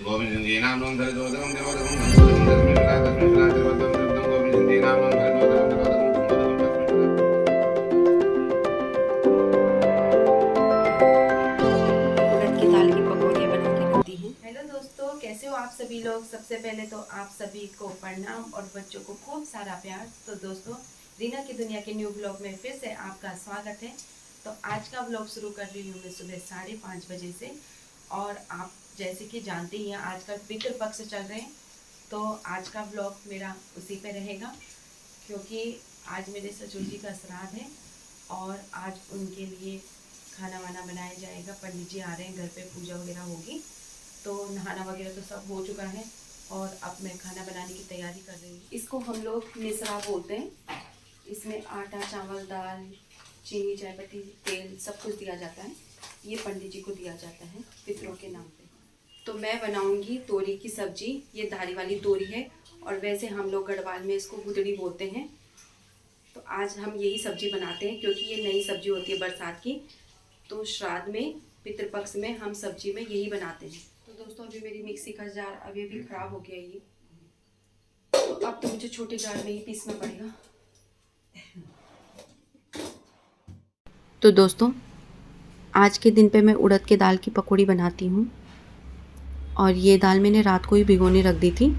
गोविंद जी नाम नोम धरे दोदकम दिरोदकम गंगोदकम दस्मै सुधा तस्मै सुधा त्रिपदम त्रिपदम गोविंद जी नाम नोम धरे दोदकम दिरोदकम गंगोदकम दस्मै सुधा। उड़द की दाल की पकौड़ियाँ बना के रख दी हैं। हेलो दोस्तों, कैसे हो आप सभी लोग। सबसे पहले तो आप सभी को प्रणाम और बच्चों को खूब सारा प्यार। तो दोस्तों, रीना की दुनिया के न्यू ब्लॉग में फिर से आपका स्वागत है। तो आज का ब्लॉग शुरू कर रही हूँ मैं सुबह 5:30 बजे से। और आप जैसे कि जानते ही हैं आजकल पितृ पक्ष चल रहे हैं, तो आज का ब्लॉग मेरा उसी पे रहेगा, क्योंकि आज मेरे ससुर जी का श्राद्ध है और आज उनके लिए खाना वाना बनाया जाएगा। पंडित जी आ रहे हैं, घर पे पूजा वगैरह होगी, तो नहाना वगैरह तो सब हो चुका है और अब मैं खाना बनाने की तैयारी कर रही हूँ। इसको हम लोग मिसरा बोलते हैं। इसमें आटा, चावल, दाल, चीनी, चाय पत्ती, तेल सब कुछ दिया जाता है। ये पंडित जी को दिया जाता है पितरों के नाम पे। तो मैं बनाऊंगी तोरी की सब्जी। ये धारी वाली तोरी है और वैसे हम लोग गढ़वाल में इसको गुदड़ी बोलते हैं। तो आज हम यही सब्जी बनाते हैं क्योंकि ये नई सब्जी होती है बरसात की। तो श्राद्ध में, पितृपक्ष में हम सब्जी में यही बनाते हैं। तो दोस्तों, अभी मेरी मिक्सी का जार अभी ख़राब हो गया ये, तो अब तो मुझे छोटे जार में ही पीसना पड़ेगा। तो दोस्तों, आज के दिन पे मैं उड़द के दाल की पकौड़ी बनाती हूँ और ये दाल मैंने रात को ही भिगोने रख दी थी,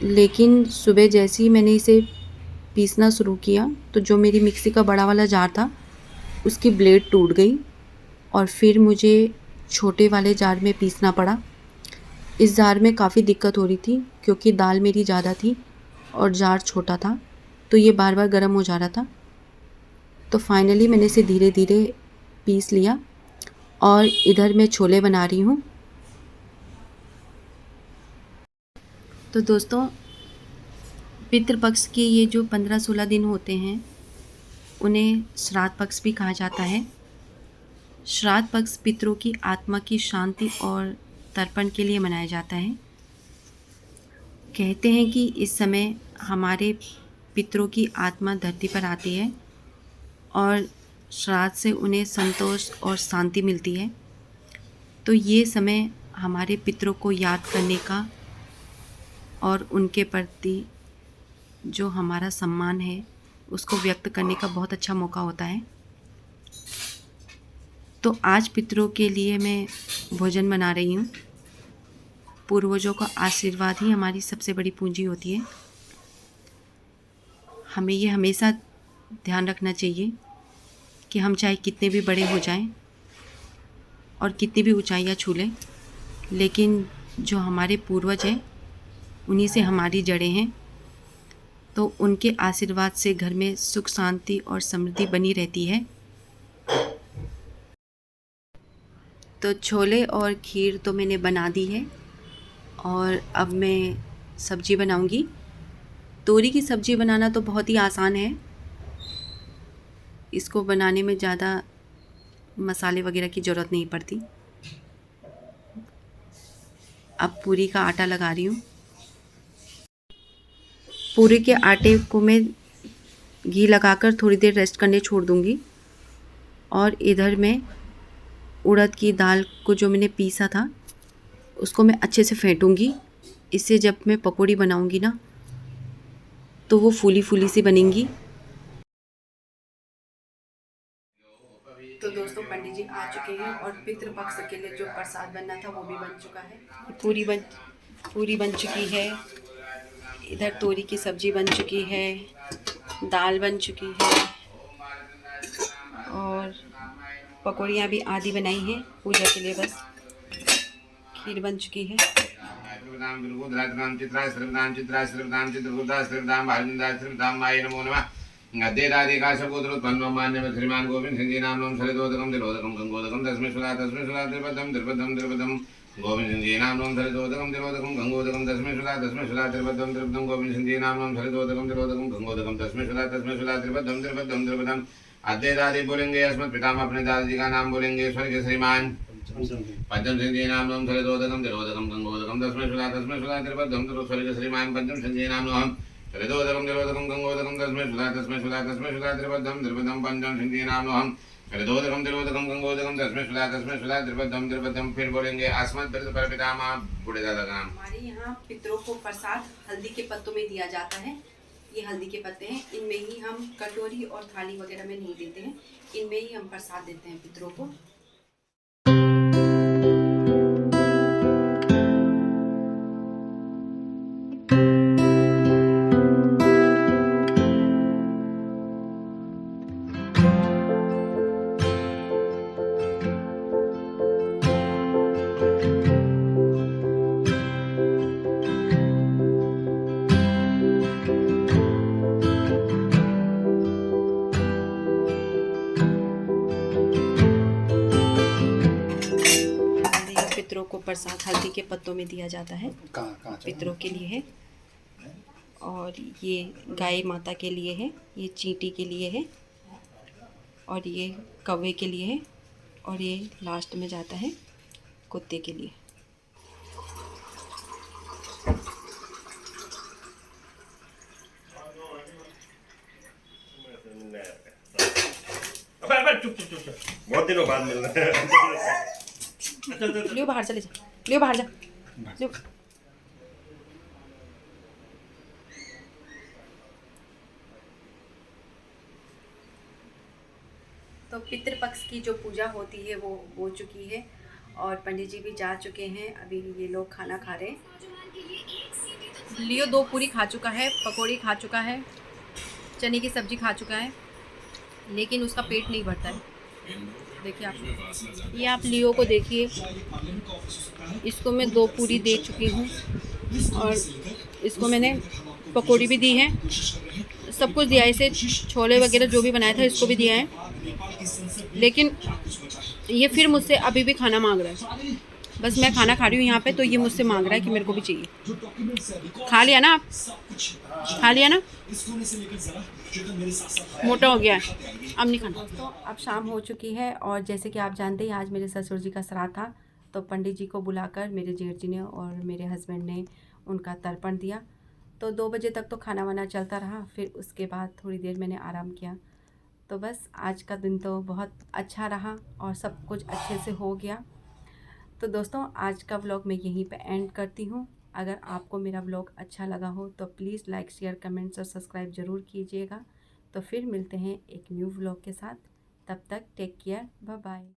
लेकिन सुबह जैसे ही मैंने इसे पीसना शुरू किया तो जो मेरी मिक्सी का बड़ा वाला जार था उसकी ब्लेड टूट गई और फिर मुझे छोटे वाले जार में पीसना पड़ा। इस जार में काफ़ी दिक्कत हो रही थी क्योंकि दाल मेरी ज़्यादा थी और जार छोटा था, तो ये बार बार गर्म हो जा रहा था। तो फाइनली मैंने इसे धीरे धीरे पीस लिया और इधर मैं छोले बना रही हूँ। तो दोस्तों, पितृपक्ष के ये जो 15-16 दिन होते हैं उन्हें श्राद्ध पक्ष भी कहा जाता है। श्राद्ध पक्ष पितरों की आत्मा की शांति और तर्पण के लिए मनाया जाता है। कहते हैं कि इस समय हमारे पितरों की आत्मा धरती पर आती है और श्राद्ध से उन्हें संतोष और शांति मिलती है। तो ये समय हमारे पितरों को याद करने का और उनके प्रति जो हमारा सम्मान है उसको व्यक्त करने का बहुत अच्छा मौका होता है। तो आज पितरों के लिए मैं भोजन बना रही हूँ। पूर्वजों का आशीर्वाद ही हमारी सबसे बड़ी पूंजी होती है। हमें ये हमेशा ध्यान रखना चाहिए कि हम चाहे कितने भी बड़े हो जाएं और कितनी भी ऊंचाइयां छू लें, लेकिन जो हमारे पूर्वज हैं उन्हीं से हमारी जड़ें हैं। तो उनके आशीर्वाद से घर में सुख, शांति और समृद्धि बनी रहती है। तो छोले और खीर तो मैंने बना दी है और अब मैं सब्ज़ी बनाऊंगी। तोरी की सब्ज़ी बनाना तो बहुत ही आसान है। इसको बनाने में ज़्यादा मसाले वगैरह की ज़रूरत नहीं पड़ती। अब पूरी का आटा लगा रही हूँ। पूरी के आटे को मैं घी लगाकर थोड़ी देर रेस्ट करने छोड़ दूँगी और इधर मैं उड़द की दाल को जो मैंने पीसा था उसको मैं अच्छे से फेंटूँगी। इससे जब मैं पकौड़ी बनाऊँगी ना तो वो फूली फूली सी बनेंगी। तो दोस्तों, पंडित जी आ चुके हैं और पितृपक्ष के लिए जो प्रसाद बनना था वो भी बन चुका है। पूरी बन चुकी है। इधर तोरी की सब्जी बन चुकी है, दाल बन चुकी है और पकौड़ियाँ भी आधी बनाई हैं पूजा के लिए, बस खीर बन चुकी है। श्रीमान गोविंद सिंह जी नाम सरिदोदकम दिरोदकम गंगोदकम तस्मै सुधा त्रिपदम त्रिपदम त्रिपदम गोविंद सिंह जी नाम सरिदोदकम दिरोदकम गंगोदकम तस्मै सुधा त्रिपदम त्रिपदम गोविंद सिंह जी नाम सरिदोदकम दिरोदकम गंगोदकम तस्मै सुधा त्रिपदम त्रिपदम त्रिपदम। अद्य दादी बोलेंगे, अस्मत् पितामह अपने दादाजी का नाम बोलेंगे। स्वर्गीय श्रीमान पंचम सिंह जी नाम सरिदोदकम दिरोदकम गंगोदकम तस्मै सुधा त्रिपदम स्वर्गीय श्रीमान पंचम सिंह जी नाम सरिदोदकम दिरोदकम गंगोदकम तस्मै सुधा त्रिपदम त्रिपदम पंचम सिंह जी नाम हरिदोदकम तिलोदकम गंगोदकम तस्मै सुला त्रिपदम। फिर बोलेंगे अस्मत् पर पितामह बूढ़े दादा का नाम। हमारे यहाँ पितरों को प्रसाद हल्दी के पत्तों में दिया जाता है। ये हल्दी के पत्ते हैं, इनमें ही हम कटोरी और थाली वगैरह में नहीं देते हैं, इनमें ही हम प्रसाद देते हैं पितरों को। पितरों को प्रसाद हल्दी के पत्तों में दिया जाता है, पितरों के लिए है। और ये गाय माता के लिए है, ये चींटी के लिए है, और ये कौवे के लिए है, और ये लास्ट में जाता है कुत्ते के लिए। बहुत दिनों बाद मिल रहा है। लियो बाहर चले जा, लियो बाहर जा, लियो। तो पितृपक्ष की जो पूजा होती है वो हो चुकी है और पंडित जी भी जा चुके हैं। अभी ये लोग खाना खा रहे हैं। लियो 2 पूरी खा चुका है, पकौड़ी खा चुका है, चने की सब्जी खा चुका है, लेकिन उसका पेट नहीं भरता है। देखिए आप, ये आप लियो को देखिए, इसको मैं 2 पूरी दे चुकी हूँ और इसको मैंने पकौड़ी भी दी है, सब कुछ दिया है इसे, छोले वगैरह जो भी बनाया था इसको भी दिया है, लेकिन ये फिर मुझसे अभी भी खाना मांग रहा है। बस मैं खाना खा रही हूँ यहाँ पे, तो ये मुझसे मांग रहा है कि मेरे को भी चाहिए। खा लिया ना आप, खा लिया ना, मोटा हो गया है, अब नहीं खाना। तो अब शाम हो चुकी है और जैसे कि आप जानते हैं आज मेरे ससुर जी का श्राद्ध था, तो पंडित जी को बुलाकर मेरे जेठ जी ने और मेरे हस्बैंड ने उनका तर्पण दिया। तो 2 बजे तक तो खाना वाना चलता रहा, फिर उसके बाद थोड़ी देर मैंने आराम किया। तो बस आज का दिन तो बहुत अच्छा रहा और सब कुछ अच्छे से हो गया। तो दोस्तों आज का व्लॉग मैं यहीं पे एंड करती हूँ। अगर आपको मेरा व्लॉग अच्छा लगा हो तो प्लीज़ लाइक, शेयर, कमेंट्स और सब्सक्राइब ज़रूर कीजिएगा। तो फिर मिलते हैं एक न्यू व्लॉग के साथ, तब तक टेक केयर, बाय बाय।